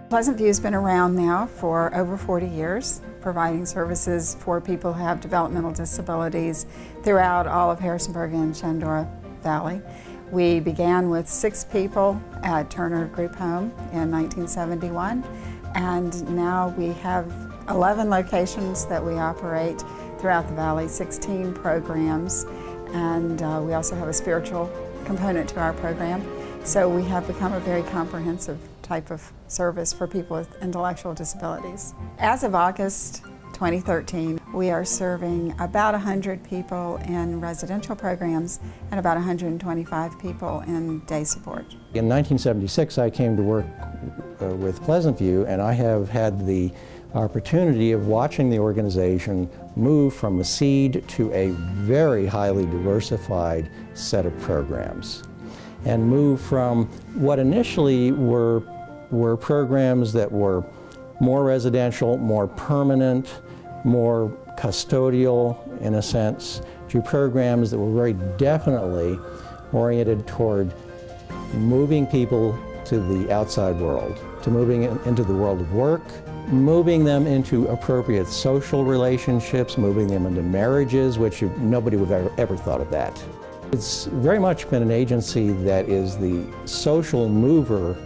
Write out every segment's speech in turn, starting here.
Pleasant View's been around now for over 40 years, providing services for people who have developmental disabilities throughout all of Harrisonburg and Shenandoah Valley. We began with 6 people at Turner Group Home in 1971, and now we have 11 locations that we operate throughout the valley, 16 programs, and we also have a spiritual component to our program. So we have become a very comprehensive type of service for people with intellectual disabilities. As of August 2013, we are serving about 100 people in residential programs and about 125 people in day support. In 1976, I came to work with Pleasant View, and I have had the opportunity of watching the organization move from a seed to a very highly diversified set of programs, and move from what initially were programs that were more residential, more permanent, more custodial in a sense, to programs that were very definitely oriented toward moving people to the outside world, to moving into the world of work, moving them into appropriate social relationships, moving them into marriages, which nobody would have ever thought of that. It's very much been an agency that is the social mover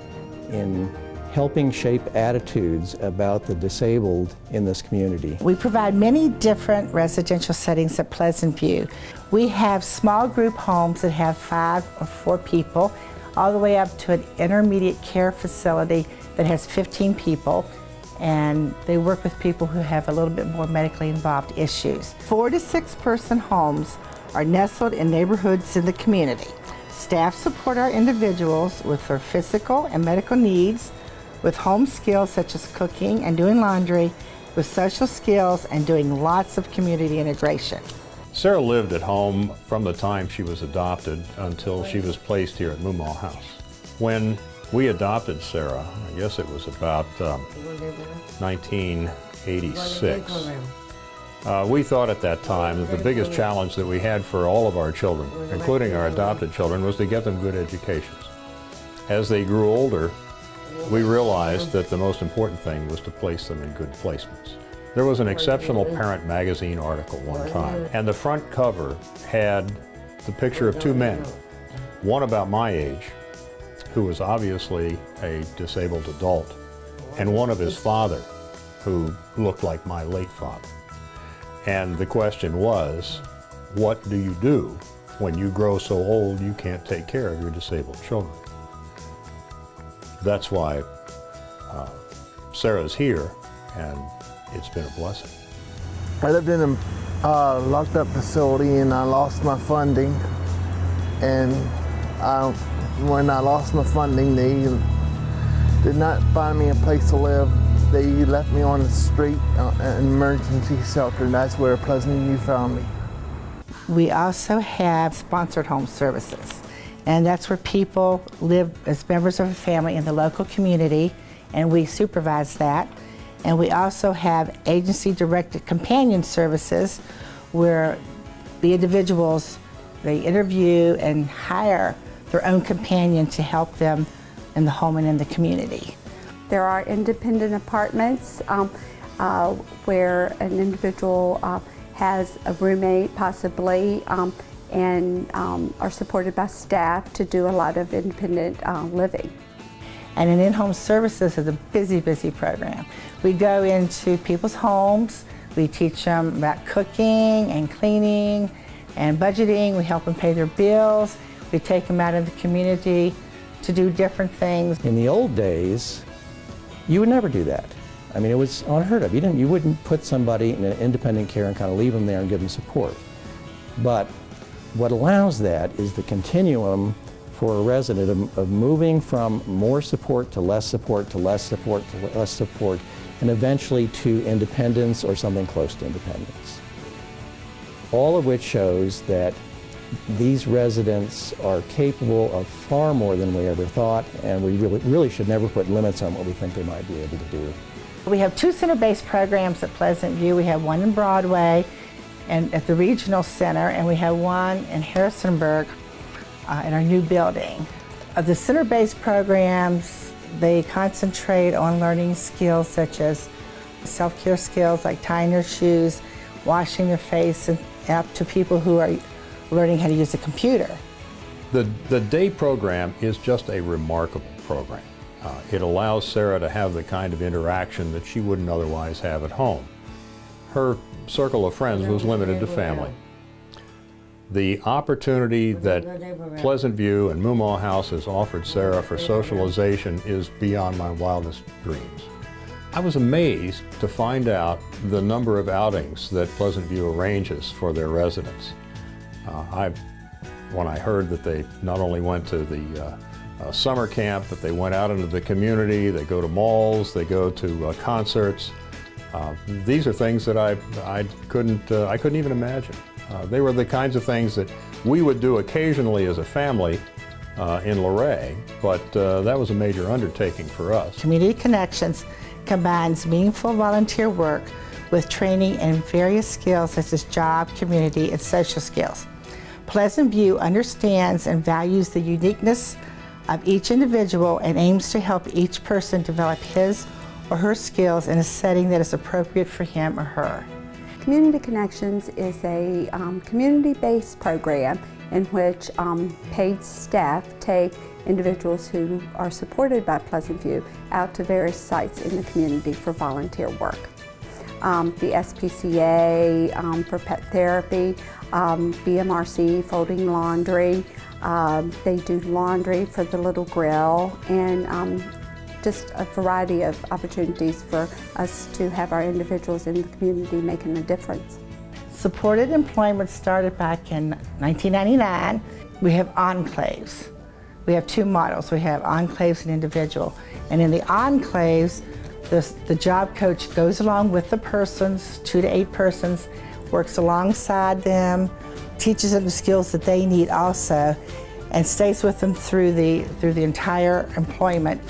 in helping shape attitudes about the disabled in this community. We provide many different residential settings at Pleasant View. We have small group homes that have 5 or 4 people, all the way up to an intermediate care facility that has 15 people, and they work with people who have a little bit more medically involved issues. 4 to 6 person homes are nestled in neighborhoods in the community. Staff support our individuals with their physical and medical needs, with home skills such as cooking and doing laundry, with social skills and doing lots of community integration. Sarah lived at home from the time she was adopted until she was placed here at Moomaw House. When we adopted Sarah, I guess it was about 1986, we thought at that time that the biggest challenge that we had for all of our children, including our adopted children, was to get them good educations. As they grew older, we realized that the most important thing was to place them in good placements. There was an exceptional Parent magazine article one time, and the front cover had the picture of 2 men, one about my age, who was obviously a disabled adult, and one of his father, who looked like my late father. And the question was, what do you do when you grow so old you can't take care of your disabled children? That's why Sarah's here, and it's been a blessing. I lived in a locked up facility, and I lost my funding. And when I lost my funding, they did not find me a place to live. They left me on the street, an emergency shelter, and that's where Pleasant View found me. We also have sponsored home services, and that's where people live as members of a family in the local community, and we supervise that. And we also have agency-directed companion services where the individuals, they interview and hire their own companion to help them in the home and in the community. There are independent apartments where an individual has a roommate possibly and are supported by staff to do a lot of independent living. And an in-home services is a busy, busy program. We go into people's homes, we teach them about cooking and cleaning and budgeting, we help them pay their bills, we take them out in the community to do different things. In the old days, you would never do that. I mean, it was unheard of. You wouldn't put somebody in an independent care and kind of leave them there and give them support. But what allows that is the continuum for a resident of moving from more support to less support to less support to less support, and eventually to independence or something close to independence. All of which shows that these residents are capable of far more than we ever thought, and we really should never put limits on what we think they might be able to do. We have 2 center-based programs at Pleasant View. We have one in Broadway and at the Regional Center, and we have one in Harrisonburg in our new building. The center-based programs, They concentrate on learning skills such as self-care skills like tying their shoes, washing their face, and up to people who are learning how to use a computer. The day program is just a remarkable program. It allows Sarah to have the kind of interaction that she wouldn't otherwise have at home. Her circle of friends was limited to family. The opportunity that Pleasant View and Mumaw House has offered Sarah for socialization is beyond my wildest dreams. I was amazed to find out the number of outings that Pleasant View arranges for their residents. When I heard that they not only went to the summer camp, but they went out into the community, they go to malls, they go to concerts. These are things that I couldn't even imagine. They were the kinds of things that we would do occasionally as a family in Luray, but that was a major undertaking for us. Community Connections combines meaningful volunteer work with training in various skills such as job, community, and social skills. Pleasant View understands and values the uniqueness of each individual and aims to help each person develop his or her skills in a setting that is appropriate for him or her. Community Connections is a community-based program in which paid staff take individuals who are supported by Pleasant View out to various sites in the community for volunteer work. The SPCA for pet therapy, BMRC folding laundry, they do laundry for the Little Grill, and just a variety of opportunities for us to have our individuals in the community making a difference. Supported employment started back in 1999. We have enclaves. We have two models. We have enclaves and individual. And in the enclaves, the job coach goes along with the persons, 2 to 8 persons, works alongside them, teaches them the skills that they need also, and stays with them through the entire employment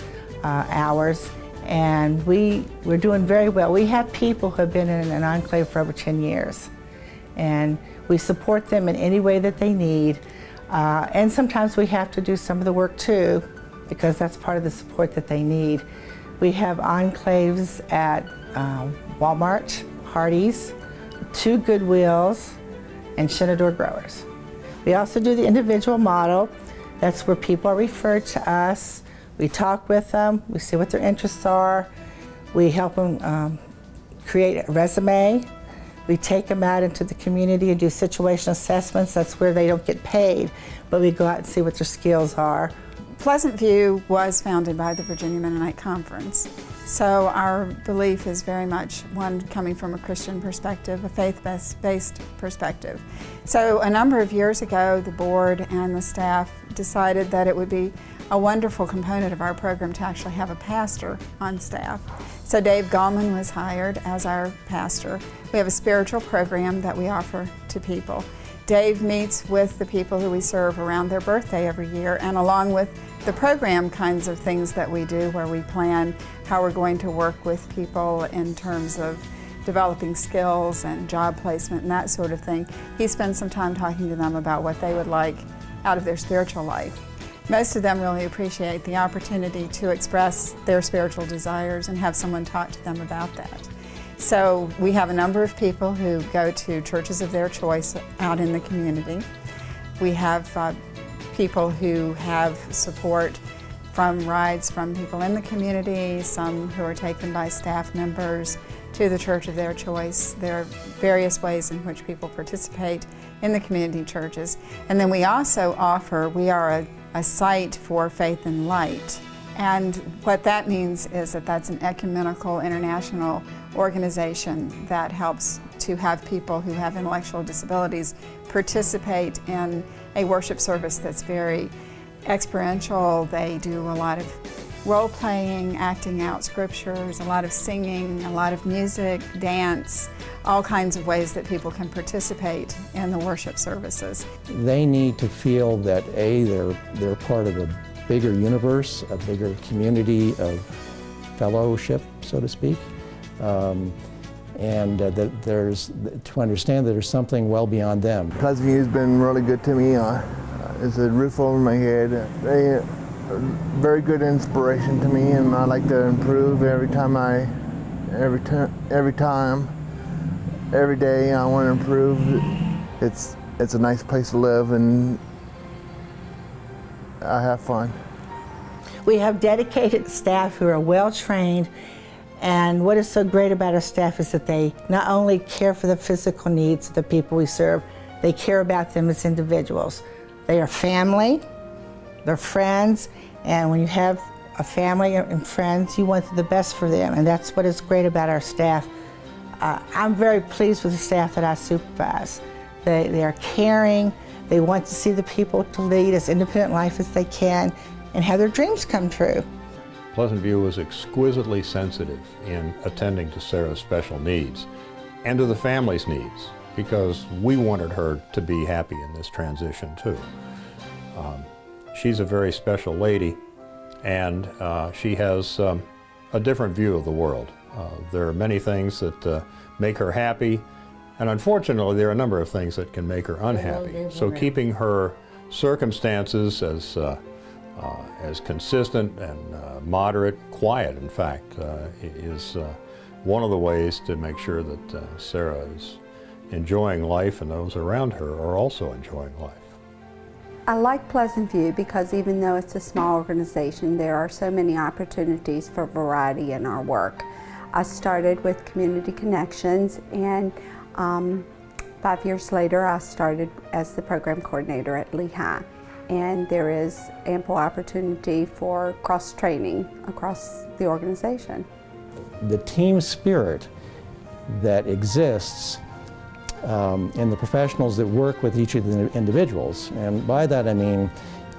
hours. And we're doing very well. We have people who have been in an enclave for over 10 years. And we support them in any way that they need. And sometimes we have to do some of the work too, because that's part of the support that they need. We have enclaves at Walmart, Hardee's, 2 Goodwills, and Shenandoah Growers. We also do the individual model. That's where people are referred to us. We talk with them, we see what their interests are. We help them create a resume. We take them out into the community and do situational assessments. That's where they don't get paid, but we go out and see what their skills are. Pleasant View was founded by the Virginia Mennonite Conference. So our belief is very much one coming from a Christian perspective, a faith-based perspective. So a number of years ago, the board and the staff decided that it would be a wonderful component of our program to actually have a pastor on staff. So Dave Gallman was hired as our pastor. We have a spiritual program that we offer to people. Dave meets with the people who we serve around their birthday every year, and along with the program kinds of things that we do where we plan how we're going to work with people in terms of developing skills and job placement and that sort of thing, he spends some time talking to them about what they would like out of their spiritual life. Most of them really appreciate the opportunity to express their spiritual desires and have someone talk to them about that. So we have a number of people who go to churches of their choice out in the community. We have people who have support from rides from people in the community, some who are taken by staff members to the church of their choice. There are various ways in which people participate in the community churches. And then we also offer, we are a site for Faith and Light. And what that means is that that's an ecumenical international organization that helps to have people who have intellectual disabilities participate in a worship service that's very experiential. They do a lot of role-playing, acting out scriptures, a lot of singing, a lot of music, dance, all kinds of ways that people can participate in the worship services. They need to feel that they're part of a bigger universe, a bigger community of fellowship, so to speak, and that to understand that there's something well beyond them. Pleasant View has been really good to me. It's a roof over my head. They very good inspiration to me, and I like to improve every day. I want to improve. It's a nice place to live, and I have fun. We have dedicated staff who are well trained, and what is so great about our staff is that they not only care for the physical needs of the people we serve, they care about them as individuals. They are family, they're friends, and when you have a family and friends, you want the best for them, and that's what is great about our staff. I'm very pleased with the staff that I supervise. They are caring, they want to see the people to lead as independent life as they can and have their dreams come true. Pleasant View was exquisitely sensitive in attending to Sarah's special needs and to the family's needs, because we wanted her to be happy in this transition too. She's a very special lady, and she has a different view of the world. There are many things that make her happy, and unfortunately there are a number of things that can make her unhappy. So keeping her circumstances as consistent and moderate, quiet in fact, is one of the ways to make sure that Sarah is enjoying life and those around her are also enjoying life. I like Pleasant View because even though it's a small organization, there are so many opportunities for variety in our work. I started with Community Connections, and 5 years later I started as the program coordinator at Lehigh. And there is ample opportunity for cross-training across the organization. The team spirit that exists in the professionals that work with each of the individuals, and by that I mean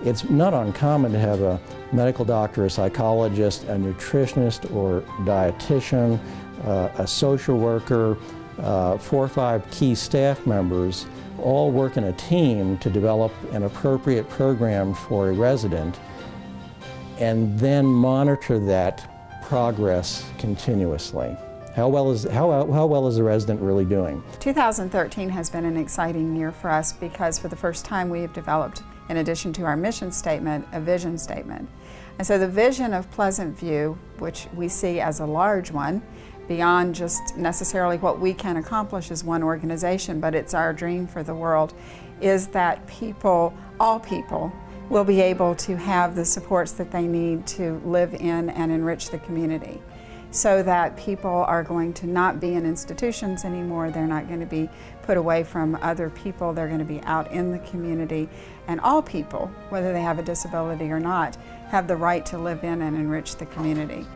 it's not uncommon to have a medical doctor, a psychologist, a nutritionist or dietitian, a social worker, 4 or 5 key staff members all work in a team to develop an appropriate program for a resident and then monitor that progress continuously. How well is the resident really doing? 2013 has been an exciting year for us because for the first time we have developed, in addition to our mission statement, a vision statement. And so the vision of Pleasant View, which we see as a large one, beyond just necessarily what we can accomplish as one organization, but it's our dream for the world, is that people, all people, will be able to have the supports that they need to live in and enrich the community. So that people are going to not be in institutions anymore, they're not going to be put away from other people, they're going to be out in the community, and all people, whether they have a disability or not, have the right to live in and enrich the community.